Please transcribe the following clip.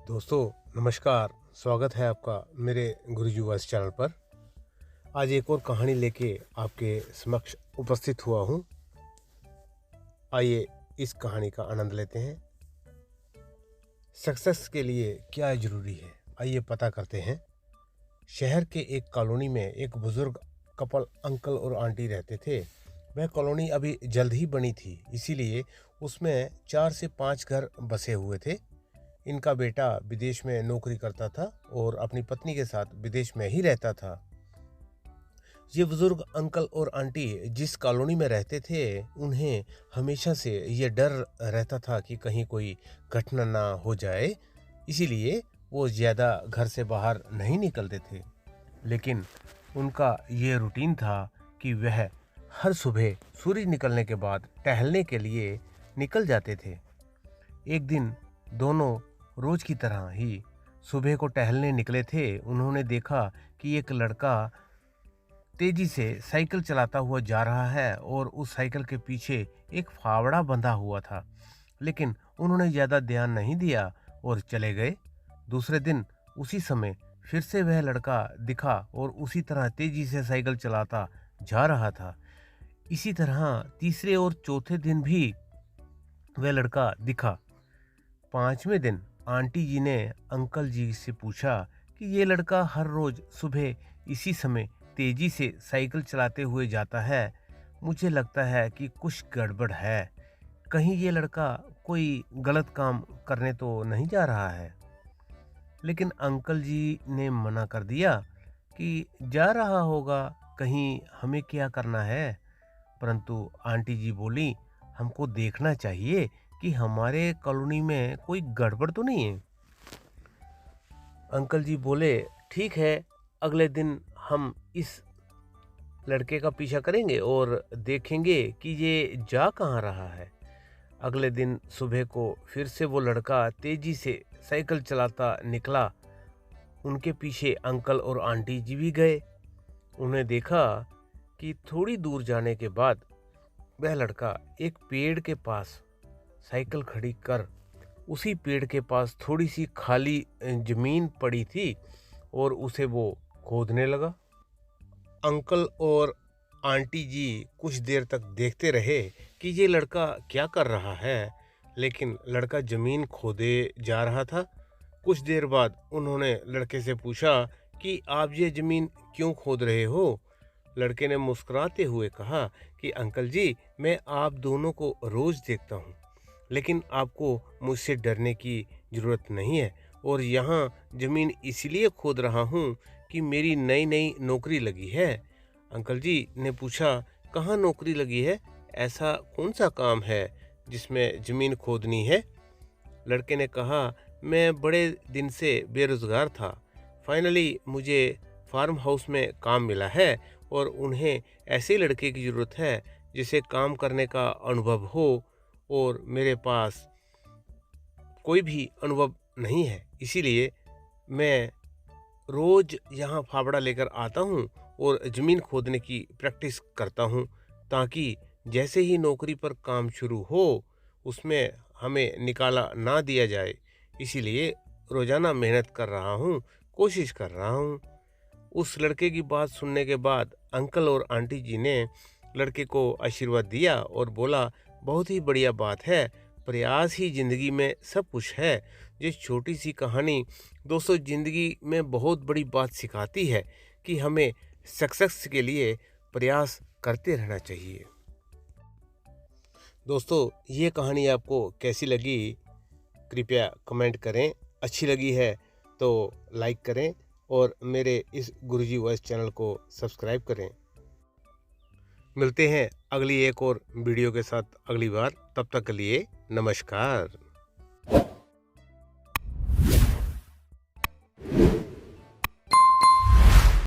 दोस्तों नमस्कार। स्वागत है आपका मेरे गुरुजी वॉइस चैनल पर। आज एक और कहानी लेके आपके समक्ष उपस्थित हुआ हूँ। आइए इस कहानी का आनंद लेते हैं। सक्सेस के लिए क्या ज़रूरी है, आइए पता करते हैं। शहर के एक कॉलोनी में एक बुज़ुर्ग कपल अंकल और आंटी रहते थे। वह कॉलोनी अभी जल्द ही बनी थी, इसीलिए उसमें 4 से 5 घर बसे हुए थे। इनका बेटा विदेश में नौकरी करता था और अपनी पत्नी के साथ विदेश में ही रहता था। ये बुजुर्ग अंकल और आंटी जिस कॉलोनी में रहते थे, उन्हें हमेशा से ये डर रहता था कि कहीं कोई घटना ना हो जाए, इसीलिए वो ज़्यादा घर से बाहर नहीं निकलते थे। लेकिन उनका ये रूटीन था कि वह हर सुबह सूरज निकलने के बाद टहलने के लिए निकल जाते थे। एक दिन दोनों रोज की तरह ही सुबह को टहलने निकले थे। उन्होंने देखा कि एक लड़का तेजी से साइकिल चलाता हुआ जा रहा है और उस साइकिल के पीछे एक फावड़ा बंधा हुआ था। लेकिन उन्होंने ज़्यादा ध्यान नहीं दिया और चले गए। दूसरे दिन उसी समय फिर से वह लड़का दिखा और उसी तरह तेजी से साइकिल चलाता जा रहा था। इसी तरह तीसरे और चौथे दिन भी वह लड़का दिखा। 5वें दिन आंटी जी ने अंकल जी से पूछा कि ये लड़का हर रोज सुबह इसी समय तेजी से साइकिल चलाते हुए जाता है। मुझे लगता है कि कुछ गड़बड़ है। कहीं ये लड़का कोई गलत काम करने तो नहीं जा रहा है। लेकिन अंकल जी ने मना कर दिया कि जा रहा होगा, कहीं हमें क्या करना है। परंतु आंटी जी बोली, हमको देखना चाहिए कि हमारे कॉलोनी में कोई गड़बड़ तो नहीं है। अंकल जी बोले, ठीक है, अगले दिन हम इस लड़के का पीछा करेंगे और देखेंगे कि ये जा कहाँ रहा है। अगले दिन सुबह को फिर से वो लड़का तेजी से साइकिल चलाता निकला। उनके पीछे अंकल और आंटी जी भी गए। उन्हें देखा कि थोड़ी दूर जाने के बाद वह लड़का एक पेड़ के पास साइकिल खड़ी कर उसी पेड़ के पास थोड़ी सी खाली जमीन पड़ी थी और उसे वो खोदने लगा। अंकल और आंटी जी कुछ देर तक देखते रहे कि ये लड़का क्या कर रहा है, लेकिन लड़का जमीन खोदे जा रहा था। कुछ देर बाद उन्होंने लड़के से पूछा कि आप ये जमीन क्यों खोद रहे हो। लड़के ने मुस्कुराते हुए कहा कि अंकल जी, मैं आप दोनों को रोज देखता हूँ, लेकिन आपको मुझसे डरने की ज़रूरत नहीं है और यहाँ ज़मीन इसलिए खोद रहा हूँ कि मेरी नई नई नौकरी लगी है। अंकल जी ने पूछा, कहाँ नौकरी लगी है? ऐसा कौन सा काम है जिसमें ज़मीन खोदनी है? लड़के ने कहा, मैं बड़े दिन से बेरोज़गार था। फाइनली मुझे फार्म हाउस में काम मिला है और उन्हें ऐसे लड़के की ज़रूरत है जिसे काम करने का अनुभव हो और मेरे पास कोई भी अनुभव नहीं है। इसीलिए मैं रोज़ यहाँ फावड़ा लेकर आता हूँ और ज़मीन खोदने की प्रैक्टिस करता हूँ, ताकि जैसे ही नौकरी पर काम शुरू हो उसमें हमें निकाला ना दिया जाए। इसीलिए रोज़ाना मेहनत कर रहा हूँ, कोशिश कर रहा हूँ। उस लड़के की बात सुनने के बाद अंकल और आंटी जी ने लड़के को आशीर्वाद दिया और बोला, बहुत ही बढ़िया बात है, प्रयास ही ज़िंदगी में सब कुछ है। ये छोटी सी कहानी दोस्तों ज़िंदगी में बहुत बड़ी बात सिखाती है कि हमें सक्सेस के लिए प्रयास करते रहना चाहिए। दोस्तों ये कहानी आपको कैसी लगी, कृपया कमेंट करें। अच्छी लगी है तो लाइक करें और मेरे इस गुरुजी वॉइस चैनल को सब्सक्राइब करें। मिलते हैं अगली एक और वीडियो के साथ अगली बार। तब तक के लिए नमस्कार।